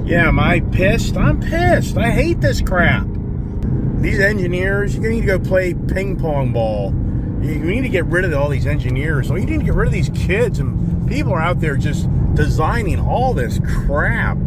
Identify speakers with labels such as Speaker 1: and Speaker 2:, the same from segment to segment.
Speaker 1: Yeah, am I pissed? I'm pissed. I hate this crap. These engineers, you need to go play ping pong ball. You need to get rid of all these engineers. You need to get rid of these kids, and people are out there just designing all this crap.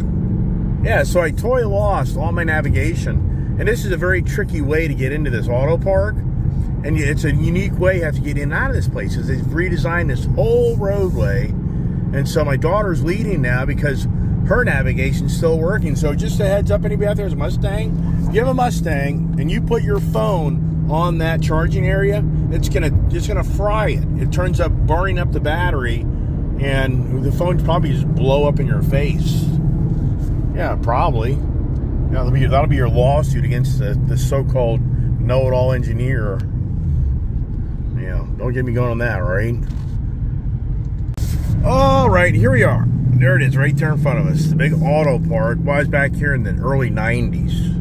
Speaker 1: Yeah, so I totally lost all my navigation. And this is a very tricky way to get into this auto park. And it's a unique way you have to get in and out of this place, because they've redesigned this whole roadway. And so my daughter's leading now because her navigation's still working. So just a heads up, anybody out there has a Mustang, if you have a Mustang and you put your phone on that charging area, it's gonna fry it. It turns up burning up the battery, and the phone probably just blow up in your face. Yeah, probably. Yeah, that'll be your lawsuit against the so-called know-it-all engineer. Yeah, don't get me going on that, right? All right, here we are. There it is, right there in front of us. The big auto park was back here in the early 90s.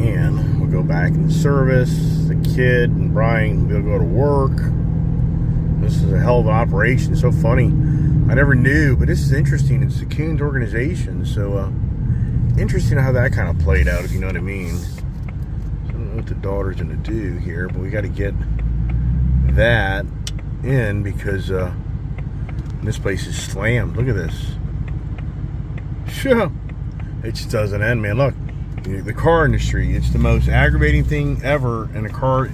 Speaker 1: And we'll go back in service. The kid and Brian will go to work. This is a hell of an operation. It's so funny. I never knew, but this is interesting. It's the Coons organization, so interesting how that kind of played out, if you know what I mean. So I don't know what the daughter's going to do here, but we got to get that in because this place is slammed. Look at this. Sure. It just doesn't end, man. Look, the car industry, it's the most aggravating thing ever in the car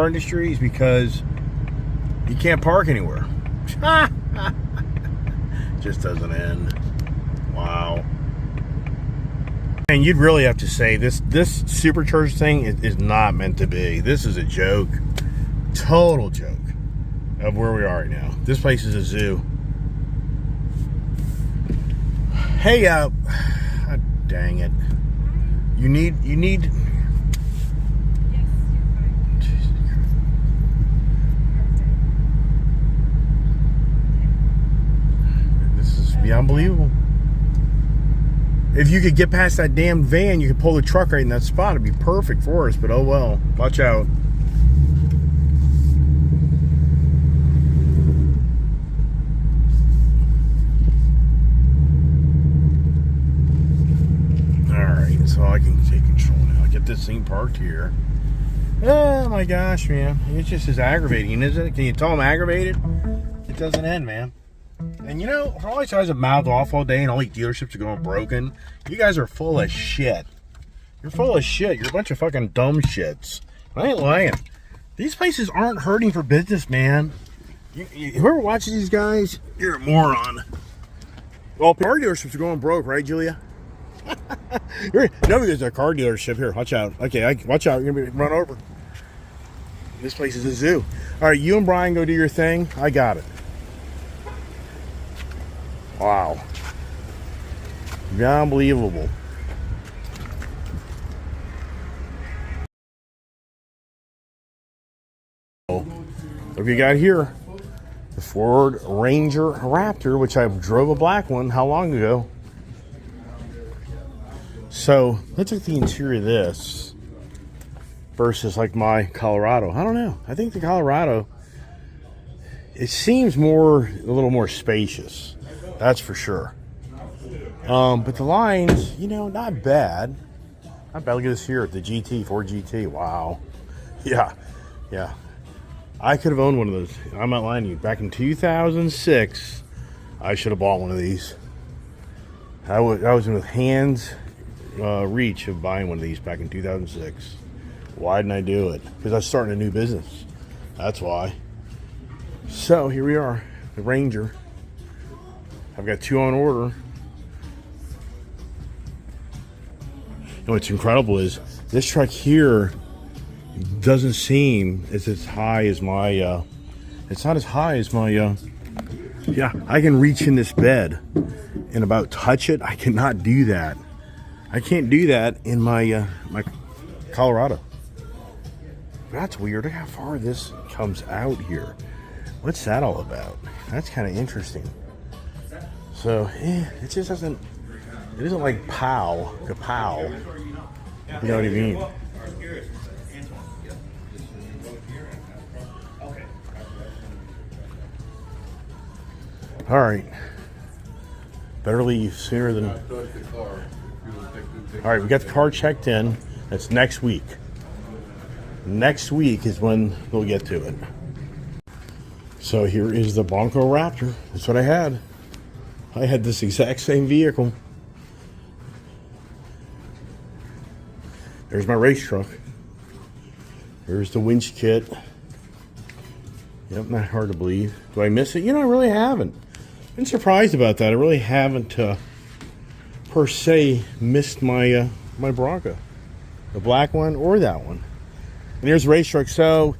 Speaker 1: industry, is because you can't park anywhere. Just doesn't end. Wow. And you'd really have to say this supercharged thing is not meant to be. This is a joke. Total joke of where we are right now. This place is a zoo. Hey, God dang it. You need This is unbelievable. If you could get past that damn van, you could pull the truck right in that spot. It'd be perfect for us, but oh well. Watch out. Alright, so I can take control now. Get this thing parked here. Oh my gosh, man. It's just as aggravating, isn't it? Can you tell I'm aggravated? It doesn't end, man. And you know, for all these guys that mouth off all day and all these dealerships are going broken, you guys are full of shit. You're full of shit. You're a bunch of fucking dumb shits. I ain't lying. These places aren't hurting for business, man. Whoever watches these guys, you're a moron. Well, car dealerships are going broke, right, Julia? Nobody, there's a car dealership here. Watch out. Okay, watch out. You're going to be run over. This place is a zoo. All right, you and Brian go do your thing. I got it. Wow. Unbelievable. What have you got here? The Ford Ranger Raptor, which I drove a black one how long ago? So let's look at the interior of this versus like my Colorado. I don't know. I think the Colorado, it seems a little more spacious. That's for sure. But the lines, you know, not bad. Not bad. Look at this here, the GT, Ford GT. Wow. Yeah. I could have owned one of those. I'm not lying to you. Back in 2006, I should have bought one of these. I was in the hands reach of buying one of these back in 2006. Why didn't I do it? Because I was starting a new business. That's why. So here we are, the Ranger. I've got 2 on order. And what's incredible is this truck here doesn't seem as high as my, it's not as high as my, yeah, I can reach in this bed and about touch it. I cannot do that. I can't do that in my, my Colorado. That's weird. Look how far this comes out here. What's that all about? That's kind of interesting. So, it just doesn't, it isn't like kapow. You know what I mean? All right. Better leave sooner than... All right, we got the car checked in. That's next week. Next week is when we'll get to it. So here is the Bronco Raptor. That's what I had. I had this exact same vehicle. There's my race truck. There's the winch kit. Yep, not hard to believe. Do I miss it? You know, I really haven't. Been surprised about that. I really haven't, per se, missed my my Bronco. The black one or that one. And there's the race truck. So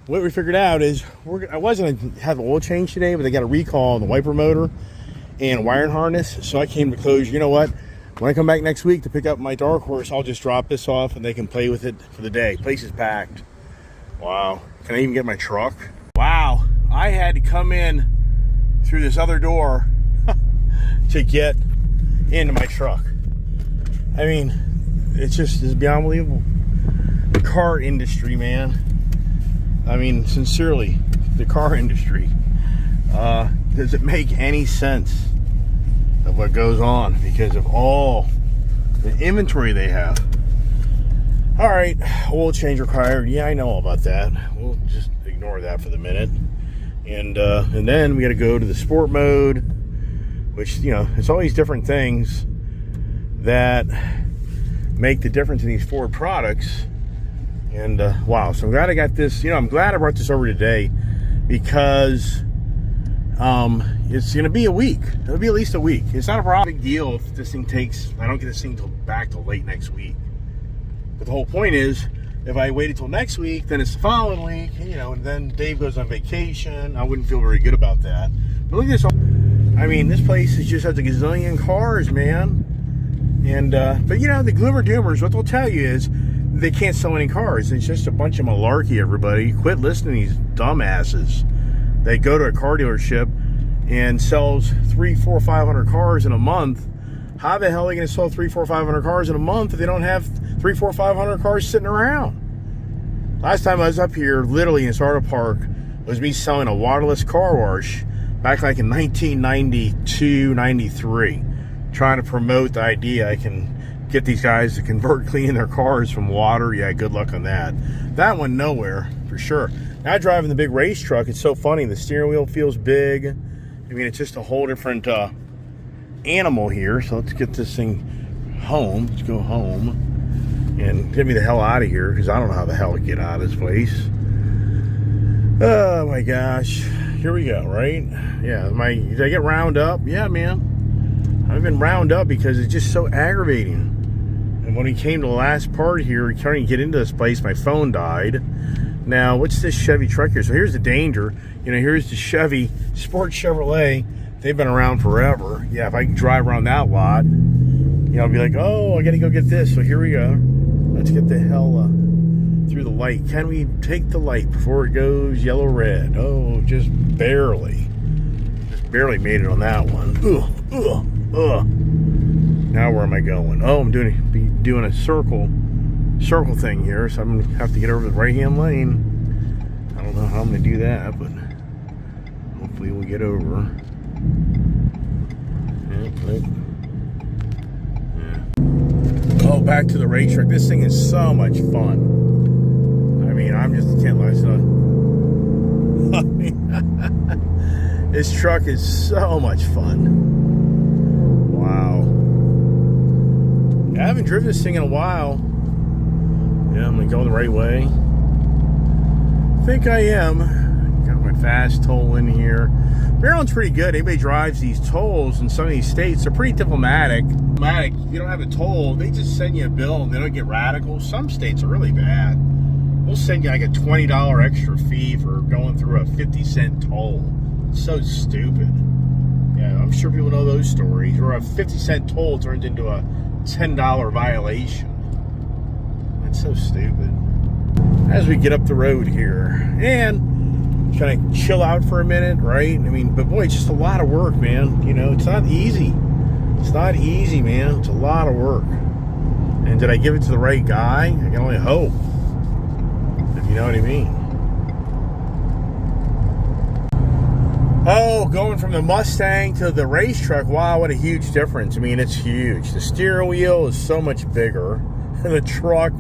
Speaker 1: what we figured out is I wasn't going to have an oil change today, but they got a recall on the wiper motor and wiring harness. So I came to close. You know what? When I come back next week to pick up my Dark Horse, I'll just drop this off and they can play with it for the day. Place is packed. Wow. Can I even get my truck? Wow. I had to come in through this other door to get into my truck. I mean, it's beyond unbelievable. The car industry, man. I mean, sincerely, the car industry. Does it make any sense of what goes on because of all the inventory they have? All right, oil change required. Yeah, I know all about that. We'll just ignore that for the minute. And then we got to go to the sport mode, which, you know, it's always different things that make the difference in these Ford products. And wow, so I'm glad I got this. You know, I'm glad I brought this over today because it's going to be a week. It'll be at least a week. It's not a problem. Big deal if this thing takes, I don't get this thing back till late next week. But the whole point is, if I waited till next week, then it's the following week, you know, and then Dave goes on vacation. I wouldn't feel very good about that. But look at this. I mean, this place just has a gazillion cars, man. And, but you know, the Gloomer Doomers, what they'll tell you is they can't sell any cars. It's just a bunch of malarkey, everybody. Quit listening to these dumbasses. They go to a car dealership and sells 300, 400, 500 cars in a month. How the hell are they going to sell 300, 400, 500 cars in a month if they don't have 300, 400, 500 cars sitting around? Last time I was up here, literally in Startup Park, was me selling a waterless car wash back like in 1992, 93, trying to promote the idea I can get these guys to convert clean their cars from water. Yeah, good luck on that. That went nowhere for sure. Now driving the big race truck, it's so funny. The steering wheel feels big. I mean, it's just a whole different animal here. So let's get this thing home. Let's go home and get me the hell out of here because I don't know how the hell to get out of this place. Oh my gosh. Here we go, right? Yeah, did I get round up? Yeah, man. I've been round up because it's just so aggravating. And when we came to the last part here, trying to get into this place, my phone died. Now, what's this Chevy truck here? So here's the danger. You know, here's the Chevy Sport Chevrolet. They've been around forever. Yeah, if I can drive around that lot, you know, I'll be like, oh, I got to go get this. So here we go. Let's get the hell through the light. Can we take the light before it goes yellow-red? Oh, just barely. Just barely made it on that one. Ugh. Now where am I going? Oh, I'm doing a circle thing here, so I'm gonna have to get over the right-hand lane. I don't know how I'm gonna do that, but hopefully we'll get over. Yeah. Oh, back to the race track. This thing is so much fun. I mean, I can't lie. This truck is so much fun. Wow. Yeah, I haven't driven this thing in a while. Yeah, I'm going the right way. I think I am. Got my fast toll in here. Maryland's pretty good. Anybody drives these tolls in some of these states, they're pretty diplomatic. If you don't have a toll, they just send you a bill and they don't get radical. Some states are really bad. We'll send you like a $20 extra fee for going through a 50-cent toll. It's so stupid. Yeah, I'm sure people know those stories. Where a 50-cent toll turns into a $10 violation. That's so stupid. As we get up the road here and kind of chill out for a minute, right? I mean, but boy, it's just a lot of work, man. You know, it's not easy. It's not easy, man. It's a lot of work. And did I give it to the right guy? I can only hope. If you know what I mean. Oh, going from the Mustang to the race truck, wow, what a huge difference. I mean, it's huge. The steering wheel is so much bigger, and the truck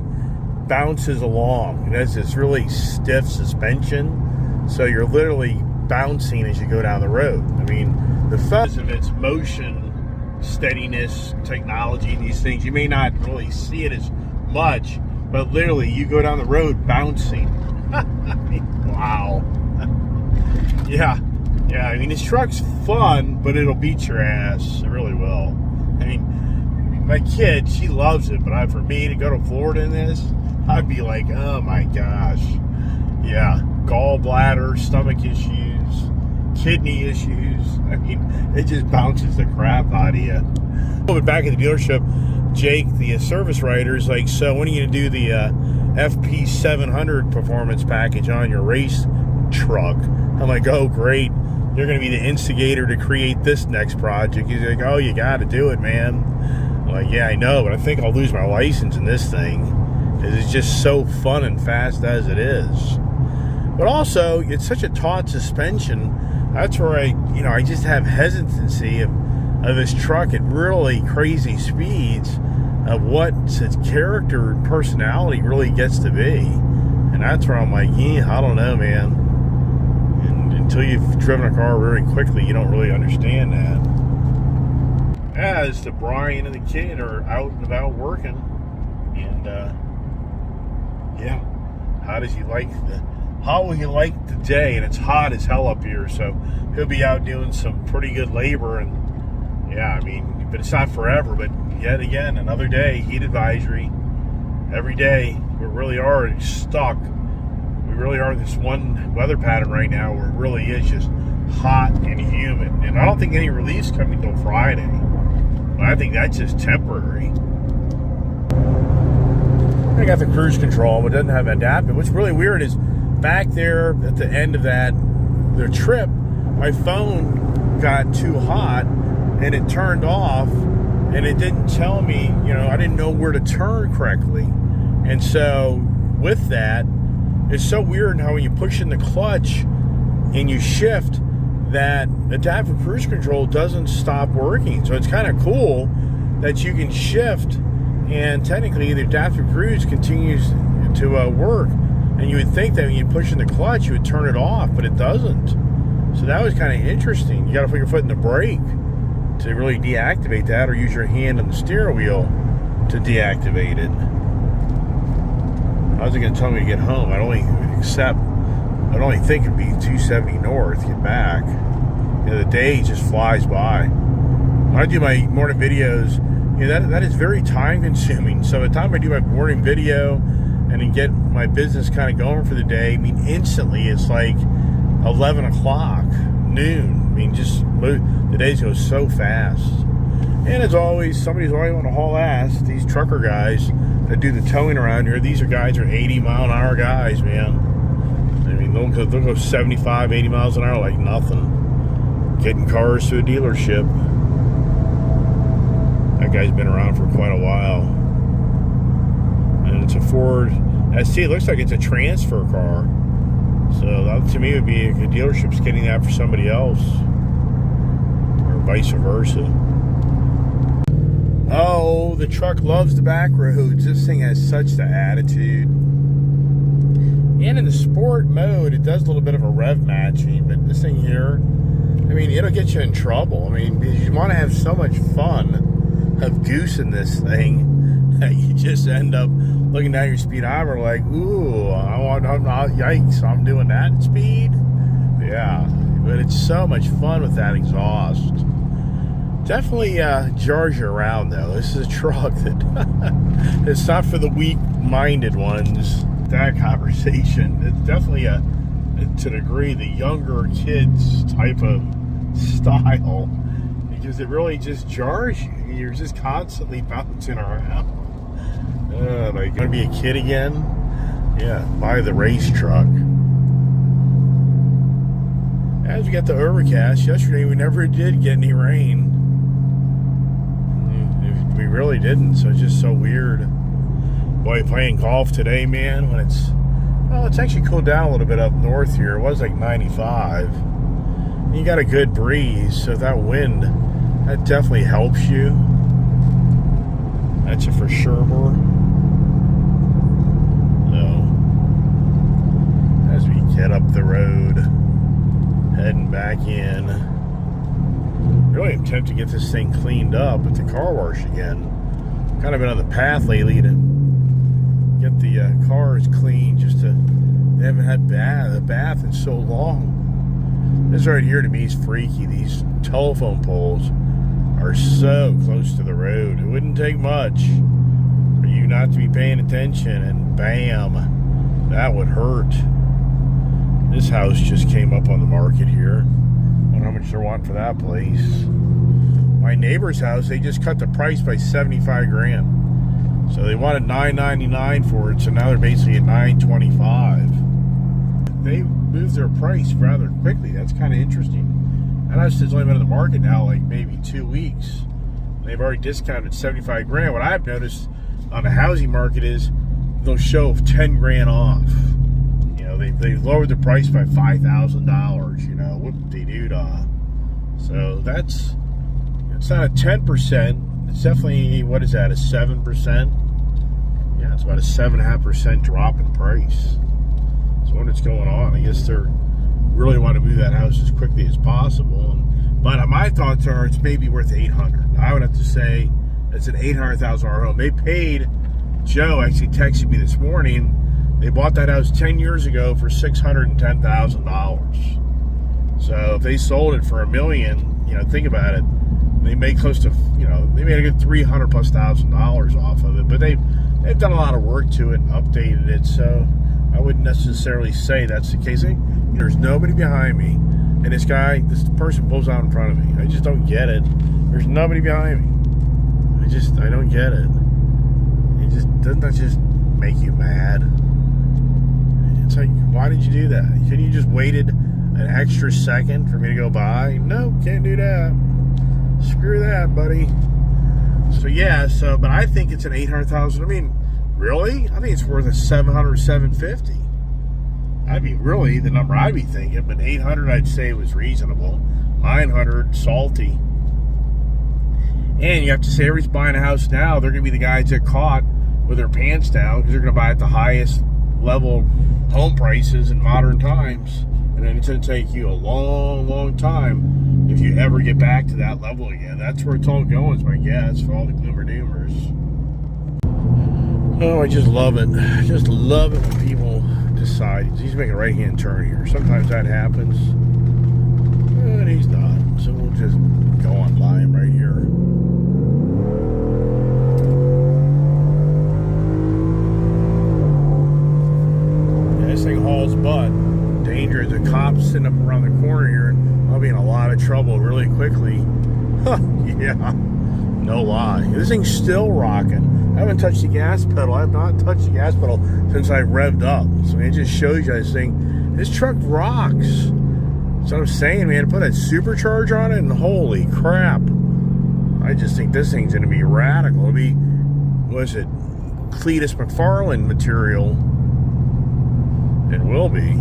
Speaker 1: bounces along. It has this really stiff suspension, so you're literally bouncing as you go down the road. I mean, the fuzz of its motion, steadiness, technology, and these things, you may not really see it as much, but literally you go down the road bouncing. Wow. Yeah, I mean, this truck's fun, but it'll beat your ass. It really will. I mean, my kid, she loves it, but for me to go to Florida in this, I'd be like, oh my gosh. Yeah, gallbladder, stomach issues, kidney issues. I mean, it just bounces the crap out of you. But back at the dealership, Jake, the service writer, is like, so when are you going to do the FP 700 performance package on your race truck? I'm like, oh, great. You're going to be the instigator to create this next project. He's like, oh, you got to do it, man. I'm like, yeah, I know, but I think I'll lose my license in this thing because it's just so fun and fast as it is. But also, it's such a taut suspension. That's where I just have hesitancy of this truck at really crazy speeds of what its character and personality really gets to be. And that's where I'm like, yeah, I don't know, man. Until you've driven a car very quickly, you don't really understand that. As the Brian and the kid are out and about working, and yeah, how will he like the day? And it's hot as hell up here, so he'll be out doing some pretty good labor. And yeah, I mean, but it's not forever. But yet again, another day, heat advisory. Every day, we really are stuck. We really are this one weather pattern right now where it really is just hot and humid. And I don't think any relief's coming until Friday. But I think that's just temporary. I got the cruise control, but it doesn't have adaptive. What's really weird is back there at the end of the trip, my phone got too hot and it turned off, and it didn't tell me, I didn't know where to turn correctly. And so with that, it's so weird how when you push in the clutch and you shift, that adaptive cruise control doesn't stop working. So it's kind of cool that you can shift and technically the adaptive cruise continues to work. And you would think that when you push in the clutch, you would turn it off, but it doesn't. So that was kind of interesting. You got to put your foot in the brake to really deactivate that, or use your hand on the steering wheel to deactivate it. How's it going to tell me to get home? I'd only think it'd be 270 north, get back. The day just flies by. When I do my morning videos, that is very time consuming. So by the time I do my morning video and then get my business kind of going for the day, I mean, instantly it's like 11 o'clock, noon. I mean, just the days go so fast. And as always, somebody's always want to haul ass. These trucker guys that do the towing around here, these guys are 80-mile-an-hour guys, man. I mean, they'll go 75, 80 miles an hour like nothing. Getting cars to a dealership. That guy's been around for quite a while. And it's a Ford ST. It looks like it's a transfer car. So that to me would be a dealership's getting that for somebody else. Or vice versa. Oh, the truck loves the back roads. This thing has such the attitude. And in the sport mode, it does a little bit of a rev matching. But this thing here, I mean, it'll get you in trouble. I mean, because you want to have so much fun of goosing this thing that you just end up looking down your speedometer like, ooh, yikes, I'm doing that speed? Yeah, but it's so much fun with that exhaust. Definitely jars you around, though. This is a truck that it's not for the weak-minded ones. That conversation, it's definitely to a degree, the younger kids type of style, because it really just jars you. You're just constantly bouncing around. Like, gonna be a kid again? Yeah, buy the race truck. As we got the overcast, yesterday we never did get any rain. We really didn't, so it's just so weird. Boy, playing golf today, man, when it's actually cooled down a little bit up north here. It was like 95. You got a good breeze, so that wind, that definitely helps you. That's a for sure. So, as we get up the road, heading back in, really am tempted to get this thing cleaned up at the car wash again. Kind of been on the path lately to get the cars clean, just to, they haven't had a bath in so long. This right here to me is freaky. These telephone poles are so close to the road. It wouldn't take much for you not to be paying attention, and bam, that would hurt. This house just came up on the market here. I wonder how much they're wanting for that place. My neighbor's house, they just cut the price by 75 grand. So they wanted $999 for it, so now they're basically at $925. They moved their price rather quickly. That's kind of interesting. That house has only been on the market now like maybe 2 weeks. They've already discounted 75 grand. What I've noticed on the housing market is they'll show 10 grand off. You know, they lowered the price by $5,000. You know, whoop-de-doo-dah. So it's not a 10%. It's definitely, what is that, a 7%? Yeah, it's about a 7.5% drop in price. So what's going on? I guess they're really want to move that house as quickly as possible. But my thoughts are it's maybe worth $800,000. I would have to say it's an $800,000 home. They paid, Joe actually texted me this morning, they bought that house 10 years ago for $610,000. So if they sold it for $1 million, you know, think about it. They made close to, you know, they made a good $300,000+ off of it. But they've done a lot of work to it and updated it. So I wouldn't necessarily say that's the case. There's nobody behind me, and this person pulls out in front of me. I just don't get it. There's nobody behind me. I don't get it. Doesn't that just make you mad? It's like, why did you do that? Couldn't you just waited an extra second for me to go by? No, can't do that. Screw that, buddy. So yeah, but I think it's an $800,000. I mean, really? I think it's worth a $700,000, $750,000. I'd be really the number I'd be thinking, but $800,000 I'd say was reasonable. $900,000 salty. And you have to say everybody's buying a house now. They're going to be the guys that caught with their pants down because they're going to buy at the highest level home prices in modern times. And then it's going to take you a long, long time if you ever get back to that level again. That's where it's all going, is my guess, for all the gloomer-doomers. Oh, I just love it. I just love it when people decide. He's making a right-hand turn here. Sometimes that happens. And he's not. So we'll just go on by him right here. Yeah, this thing hauls butt. Danger. The cops sitting up around the corner here, and I'll be in a lot of trouble really quickly. Yeah, no lie. This thing's still rocking. I haven't touched the gas pedal. I have not touched the gas pedal since I revved up. So it just shows you this thing. This truck rocks. That's what I'm saying, man. To put a supercharger on it, and holy crap. I just think this thing's going to be radical. It'll be, what is it, Cletus McFarlane material. It will be.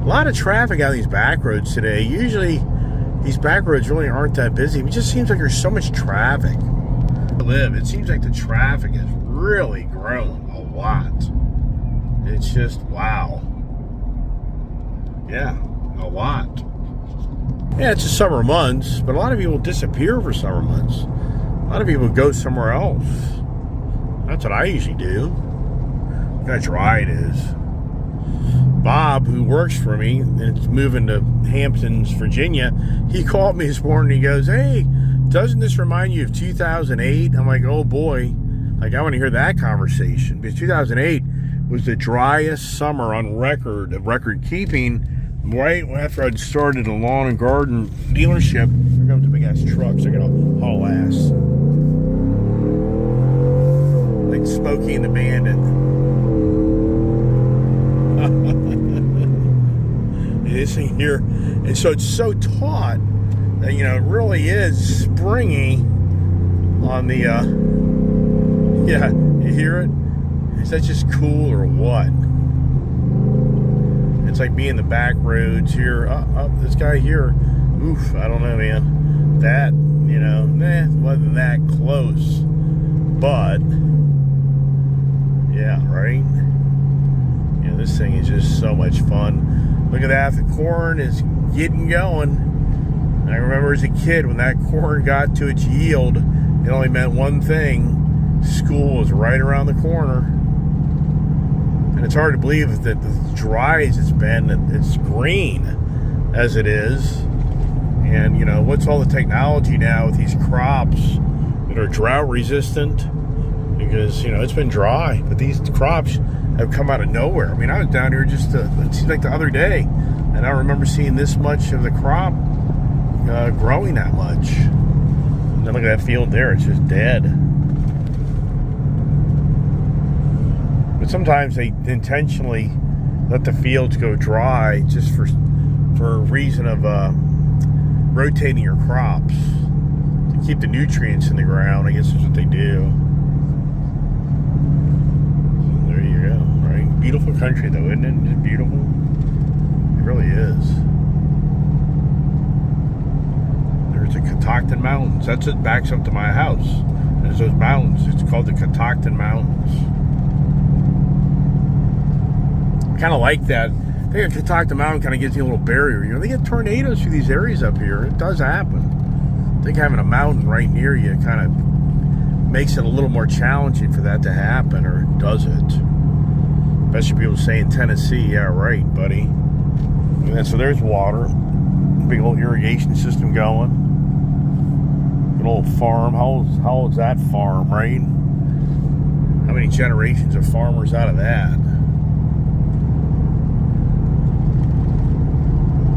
Speaker 1: A lot of traffic out of these back roads today. Usually, these back roads really aren't that busy. It just seems like there's so much traffic. It seems like the traffic has really grown a lot. It's just, wow. Yeah, a lot. Yeah, it's the summer months, but a lot of people disappear for summer months. A lot of people go somewhere else. That's what I usually do. Look how dry it is. Bob, who works for me, and it's moving to Hamptons, Virginia, he called me this morning. He goes, "Hey, doesn't this remind you of 2008? I'm like, oh boy. Like, I want to hear that conversation. Because 2008 was the driest summer on record, of record keeping, right after I'd started a lawn and garden dealership. Here comes a big ass truck, so I gotta haul ass. Like Smokey and the Bandit. This thing here. And so it's so taut that, you know, it really is springy on the, yeah, you hear it? Is that just cool or what? It's like being the back roads here. This guy here, oof, I don't know, man. That, you know, wasn't that close. But, yeah, right? Yeah, this thing is just so much fun. Look at that. The corn is getting going. I remember as a kid when that corn got to its yield, it only meant one thing. School was right around the corner. And it's hard to believe that as dry as it's been, that it's green as it is. And, you know, what's all the technology now with these crops that are drought resistant? Because, you know, it's been dry, but these crops have come out of nowhere. I mean, I was down here just, it seemed like the other day, and I don't remember seeing this much of the crop growing that much. And then look at that field there, it's just dead. But sometimes they intentionally let the fields go dry just for a reason of rotating your crops to keep the nutrients in the ground. I guess that's what they do. So there you go, right? Beautiful country though, isn't it? Just beautiful. It really is. There's the Catoctin Mountains. That's what backs up to my house. There's those mountains. It's called the Catoctin Mountains. Kind of like that. I think a Catoctin Mountain kind of gives you a little barrier. You know, they get tornadoes through these areas up here. It does happen. I think having a mountain right near you kind of makes it a little more challenging for that to happen, or does it? Especially people say in Tennessee, yeah, right, buddy. And so there's water. Big old irrigation system going. Good old farm. How old's that farm, right? How many generations of farmers out of that?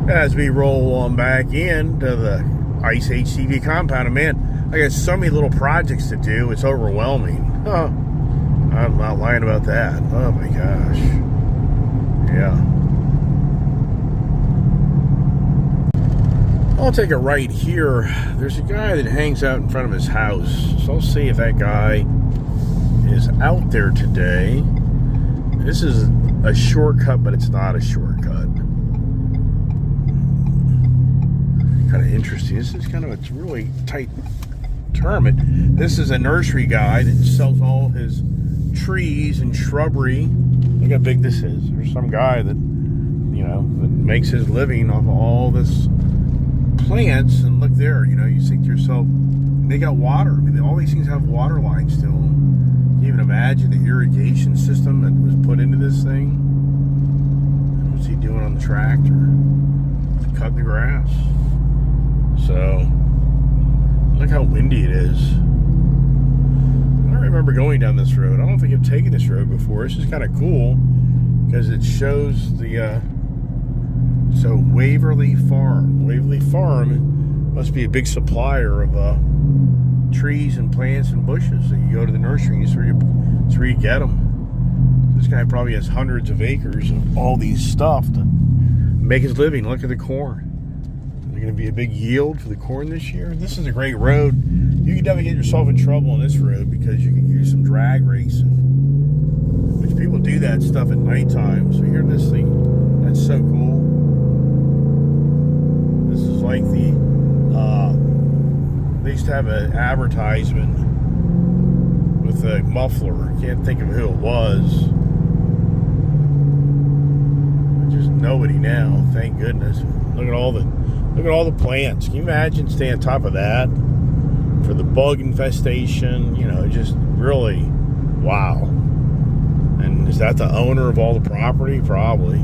Speaker 1: As we roll on back into the Ice Age TV compound, and man, I got so many little projects to do, it's overwhelming. Oh, I'm not lying about that. Oh my gosh. Yeah. I'll take a right here. There's a guy that hangs out in front of his house, so I'll see if that guy is out there today. This is a shortcut, but it's not a shortcut. Kind of interesting. This is kind of a really tight term. This is a nursery guy that sells all his trees and shrubbery. Look how big this is. There's some guy that, you know, that makes his living off of all this plants. And look there, you know, you think to yourself, they got water. I mean, all these things have water lines to them. Can you even imagine the irrigation system that was put into this thing? And what's he doing on the tractor? Cutting the grass. So, look how windy it is. I don't remember going down this road. I don't think I've taken this road before. This is kind of cool because it shows the, so Waverly Farm. Waverly Farm must be a big supplier of trees and plants and bushes. So you go to the nursery, that's where you get them. This guy probably has hundreds of acres of all these stuff to make his living. Look at the corn. Going to be a big yield for the corn this year. This is a great road. You can definitely get yourself in trouble on this road because you can use some drag racing, which people do that stuff at nighttime. So here's this thing. That's so cool. This is like the they used to have an advertisement with a muffler. I can't think of who it was. Just nobody now, thank goodness. Look at all the plants. Can you imagine staying on top of that for the bug infestation? You know, just really, wow. And is that the owner of all the property? Probably.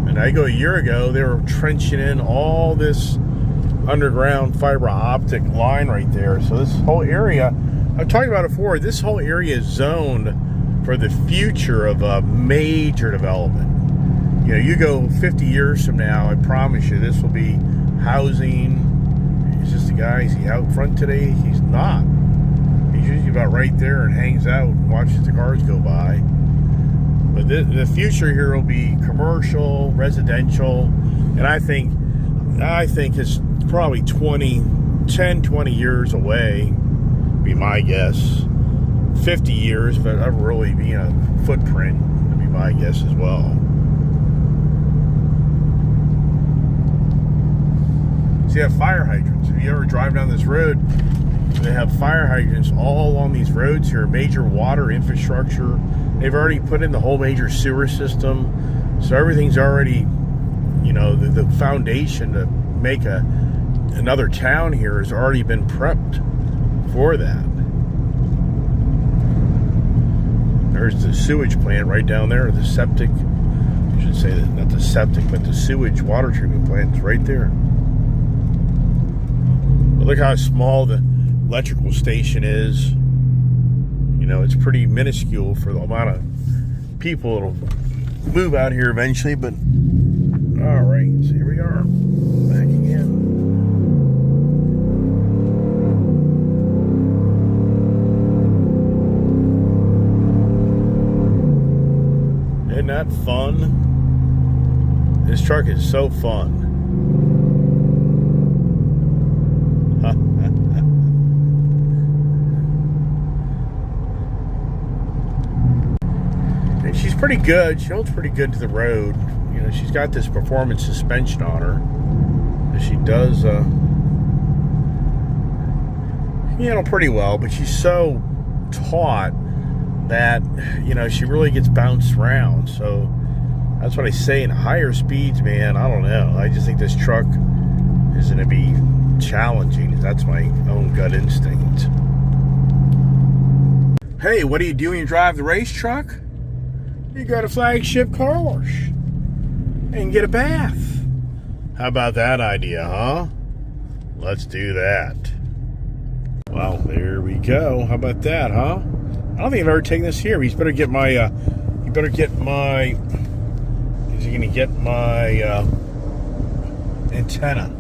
Speaker 1: And I go a year ago, they were trenching in all this underground fiber optic line right there. So this whole area, I've talked about it before, this whole area is zoned for the future of a major development. You know, you go 50 years from now, I promise you, this will be housing. It's just the guy, is he out front today? He's not. He's usually about right there and hangs out and watches the cars go by. But the future here will be commercial, residential, and I think it's probably 10, 20 years away, be my guess. 50 years, but that'll really be a footprint, to be my guess as well. So you have fire hydrants. If you ever drive down this road, they have fire hydrants all along these roads here, major water infrastructure. They've already put in the whole major sewer system. So everything's already, you know, the foundation to make another town here has already been prepped for that. There's the sewage plant right down there, the septic, I should say that, not the septic, but the sewage water treatment plant is right there. But look how small the electrical station is. You know, it's pretty minuscule for the amount of people that'll move out here eventually, but all right, so here we are, back again. Isn't that fun? This truck is so fun. And she's pretty good. She holds pretty good to the road. You know, she's got this performance suspension on her. She does, handle pretty well, but she's so taut that, you know, she really gets bounced around. So that's what I say, in higher speeds, man, I don't know. I just think this truck is going to be challenging. That's my own gut instinct. Hey, what do you do when you drive the race truck? You go to Flagship Car Wash and get a bath. How about that idea, huh? Let's do that. Well, there we go. How about that, huh? I don't think I've ever taken this here. He's better get my, is he going to get my antenna?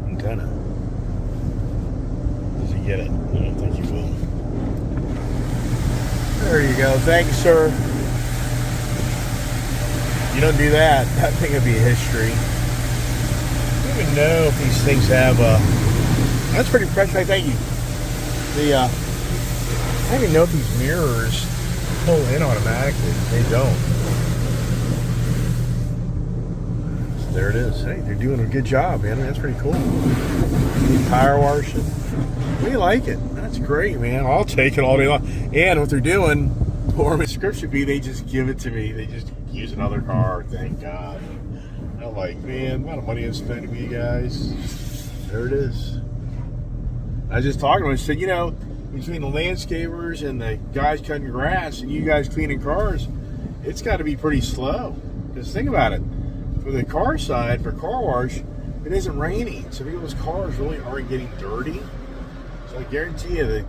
Speaker 1: Does he get it? I don't think he will. There you go. Thank you, sir. You don't do that, that thing would be history. I don't even know if these things have, that's pretty impressive. Thank you. I don't even know if these mirrors pull in automatically. They don't. So there it is. Hey, they're doing a good job, man. That's pretty cool. Power washing. We like it. That's great, man. I'll take it all day long. And what they're doing, for my subscription fee, they just give it to me. They just use another car. Thank God. I'm like, man, what a money I'm spending with you guys. There it is. I was just talking to him. I said, you know, between the landscapers and the guys cutting grass and you guys cleaning cars, it's got to be pretty slow. Because think about it. For the car side, for car wash, it isn't raining. So people's cars really aren't getting dirty. So I guarantee you,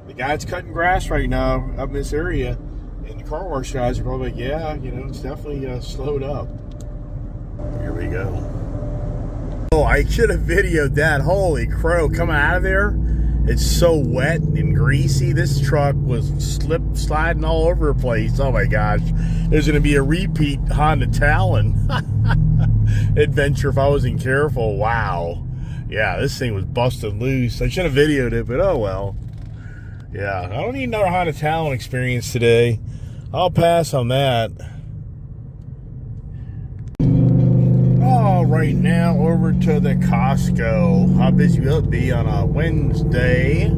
Speaker 1: the guys cutting grass right now up in this area, and the car wash guys are probably like, yeah, you know, it's definitely slowed up. Here we go. Oh, I should have videoed that. Holy crow, coming out of there. It's so wet and greasy. This truck was sliding all over the place. Oh my gosh. There's going to be a repeat Honda Talon adventure if I wasn't careful. Wow. Yeah, this thing was busted loose. I should have videoed it, but oh well. Yeah, I don't need another Honda Talon experience today. I'll pass on that. Right now over to the Costco. How busy will it be on a Wednesday?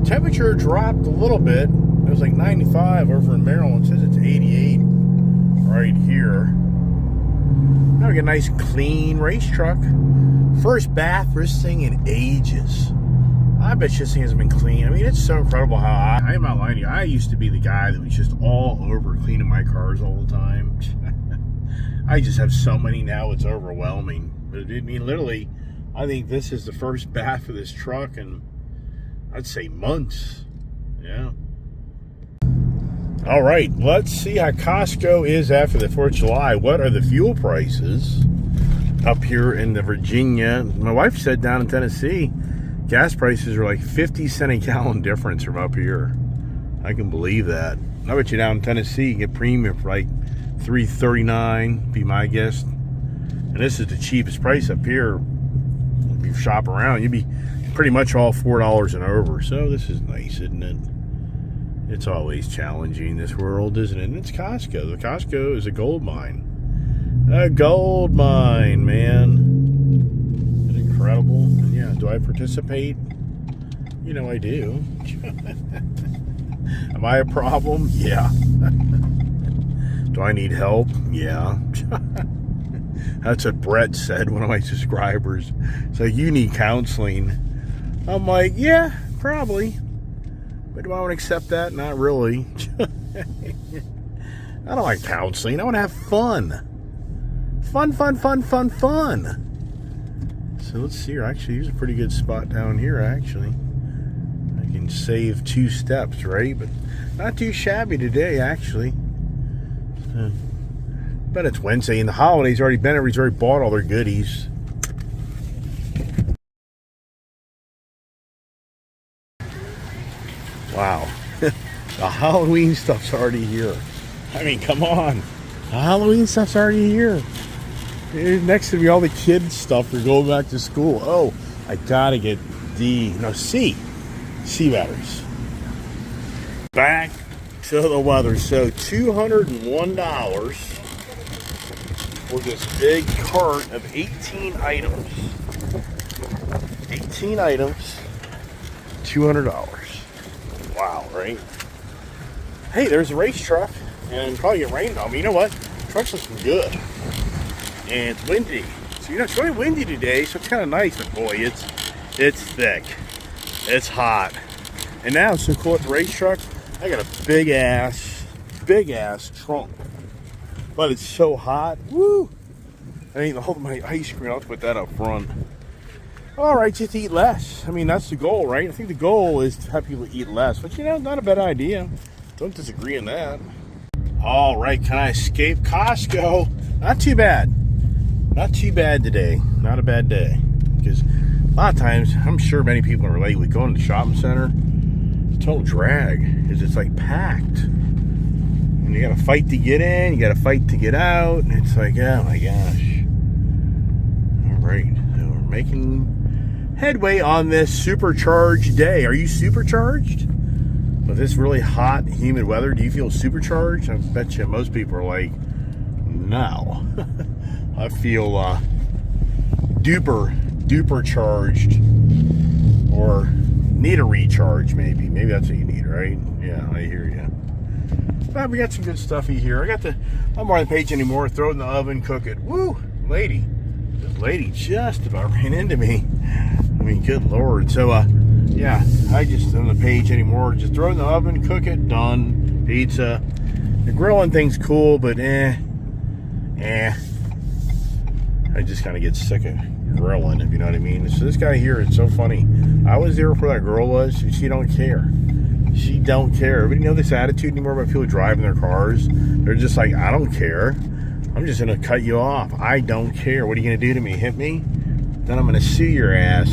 Speaker 1: Temperature dropped a little bit. It was like 95 over in Maryland. It says it's 88 right here. Now we got a nice clean race truck. First bath for this thing in ages. I bet you this thing hasn't been clean. I mean, it's so incredible how I'm not lying to you. I used to be the guy that was just all over cleaning my cars all the time. I just have so many now, it's overwhelming. But I mean, literally, I think this is the first bath for this truck in, I'd say, months. Yeah. All right, let's see how Costco is after the 4th of July. What are the fuel prices up here in the Virginia? My wife said down in Tennessee, gas prices are like 50 cent a gallon difference from up here. I can believe that. I bet you down in Tennessee, you get premium for like $3.39, be my guess. And this is the cheapest price up here. If you shop around, you'd be pretty much all $4 and over. So this is nice, isn't it? It's always challenging, this world, isn't it? And it's Costco. The Costco is a gold mine. A gold mine, man. Isn't it incredible? And yeah, do I participate? You know I do. Am I a problem? Yeah. Do I need help? Yeah. That's what Brett said, one of my subscribers. So you need counseling. I'm like, yeah, probably. But do I want to accept that? Not really. I don't like counseling. I want to have fun. Fun. So let's see here. Actually, here's a pretty good spot down here, actually. I can save 2 steps, right? But not too shabby today, actually. But it's Wednesday and the holidays already been. Everybody's already bought all their goodies. Wow. The Halloween stuff's already here. I mean, come on. The Halloween stuff's already here. Next to me, all the kids' stuff for going back to school. Oh, I gotta get C batteries. Back to the weather. So $201 for this big cart of 18 items. 18 items, $200. Wow, right? Hey, there's a race truck, and probably get rained on. But you know what? The truck's looking good. And it's windy. So, it's really windy today, so it's kind of nice. But boy, it's thick. It's hot. And now it's so cool at the race truck. I got a big ass trunk. But it's so hot. Woo! I mean, the whole my ice cream, I'll put that up front. All right, just eat less. I mean, that's the goal, right? I think the goal is to have people eat less. But, not a bad idea. Don't disagree on that. All right, can I escape Costco? Not too bad. Not too bad today. Not a bad day. Because a lot of times, I'm sure many people are relate with going to the shopping center. It's a total drag. Because it's like packed. And you got to fight to get in. You got to fight to get out. And it's like, oh my gosh. All right. So we're making headway on this supercharged day. Are you supercharged? With this really hot, humid weather, do you feel supercharged? I bet you most people are like, no. I feel duper charged, or need a recharge, maybe. Maybe that's what you need, right? Yeah, I hear you. But we got some good stuffy here. I'm on the page anymore. Throw it in the oven, cook it. Woo, lady. This lady just about ran into me. I mean, good Lord. So, yeah, I just on the page anymore. Just throw it in the oven, cook it, done. Pizza. The grilling thing's cool, but I just kind of get sick of grilling, if you know what I mean. So this guy here, it's so funny. I was there before that girl was. She don't care. She don't care. Everybody know this attitude anymore about people driving their cars? They're just like, I don't care. I'm just going to cut you off. I don't care. What are you going to do to me? Hit me? Then I'm going to sue your ass.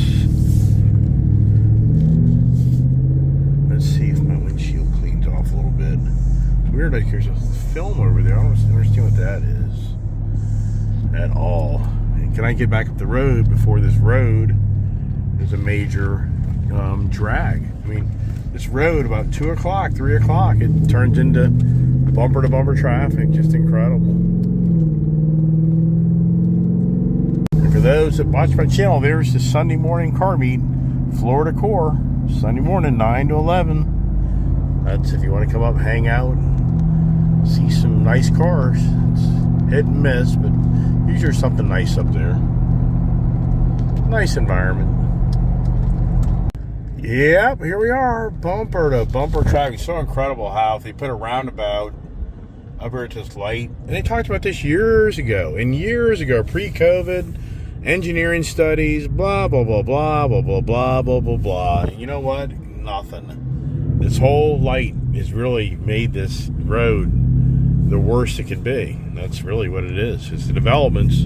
Speaker 1: Let's see if my windshield cleans off a little bit. It's weird, like there's a film over there. I don't understand what that is at all. And can I get back up the road before this road is a major drag? I mean, this road about 2 o'clock, 3 o'clock, it turns into bumper to bumper traffic. Just incredible. And for those that watch my channel, there's the Sunday morning car meet, Florida Core, Sunday morning, 9 to 11. That's if you want to come up, hang out, see some nice cars. It's hit and miss, but usually there's something nice up there. Nice environment. Yep, here we are, bumper to bumper traffic. So incredible how if they put a roundabout up here at this light, and they talked about this years ago, pre-COVID, engineering studies, blah, blah, blah, blah, blah, blah, blah, blah, blah, blah. You know what? Nothing. This whole light has really made this road the worst it could be. That's really what it is. It's the developments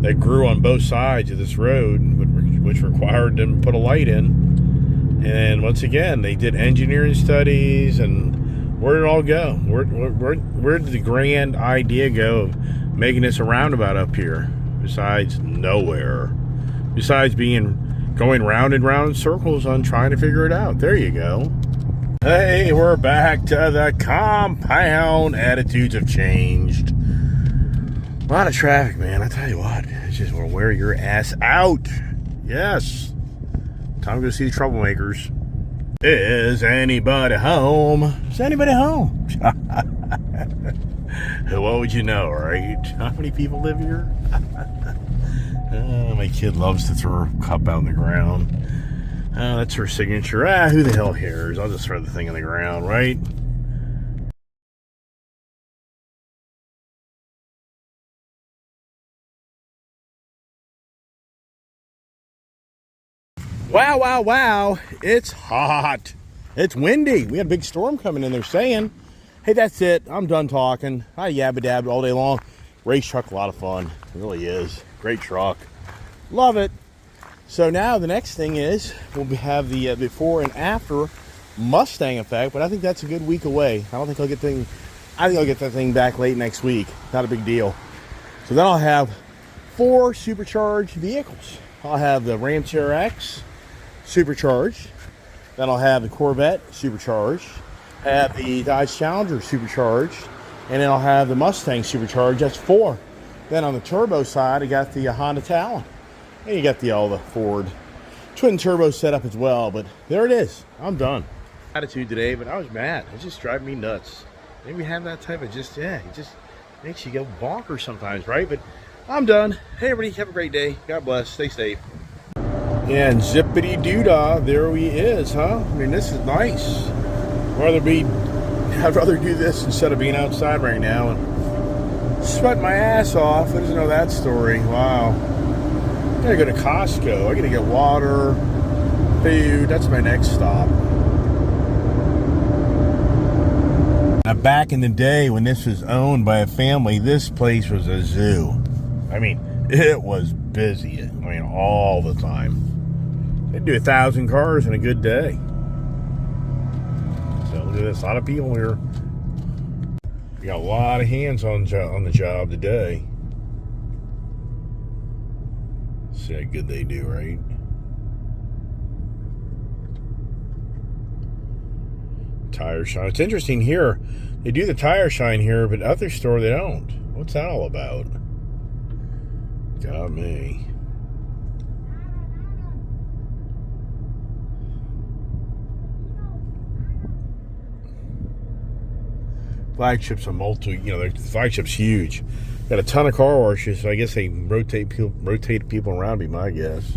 Speaker 1: that grew on both sides of this road, which required them to put a light in. And once again, they did engineering studies, and where did it all go? Where did the grand idea go of making this a roundabout up here? Besides nowhere. Besides going round and round in circles on trying to figure it out. There you go. Hey, we're back to the compound. Attitudes have changed. A lot of traffic, man. I tell you what, it's just want to wear your ass out. Yes. Time to go see the troublemakers. Is anybody home? Is anybody home? What would you know, right? How many people live here? My kid loves to throw a cup out on the ground. That's her signature. Who the hell cares? I'll just throw the thing on the ground, right? Wow, wow, wow. It's hot. It's windy. We had a big storm coming in, they're saying. Hey, that's it. I'm done talking. I yabba dabbed all day long. Race truck, a lot of fun. It really is. Great truck. Love it. So now the next thing is we'll have the before and after Mustang effect, but I think that's a good week away. I think I'll get that thing back late next week. Not a big deal. So then I'll have 4 supercharged vehicles. I'll have the Ram TRX supercharged. Then I'll have the Corvette supercharged. Have the Dodge Challenger supercharged. And then I'll have the Mustang supercharged. That's 4. Then on the turbo side, I got the Honda Talon. And you got all the Ford twin turbo set up as well. But there it is. I'm done. Attitude today, but I was mad. It just drives me nuts. Maybe have that type of it just makes you go bonkers sometimes, right? But I'm done. Hey, everybody, have a great day. God bless. Stay safe. Yeah, and zippity doo-dah, there he is, huh? I mean, this is nice. I'd rather do this instead of being outside right now and sweat my ass off. Who doesn't know that story? Wow. I gotta go to Costco. I gotta get water, food. That's my next stop. Now, back in the day when this was owned by a family, this place was a zoo. I mean, it was busy. I mean, all the time. They'd do 1,000 cars in a good day. So look at this. A lot of people here. We got a lot of hands on the job today. See how good they do, right? Tire shine. It's interesting here. They do the tire shine here, but other store they don't. What's that all about? Got me. Flagship's the flagship's huge. Got a ton of car washes, so I guess they rotate people around, be my guess.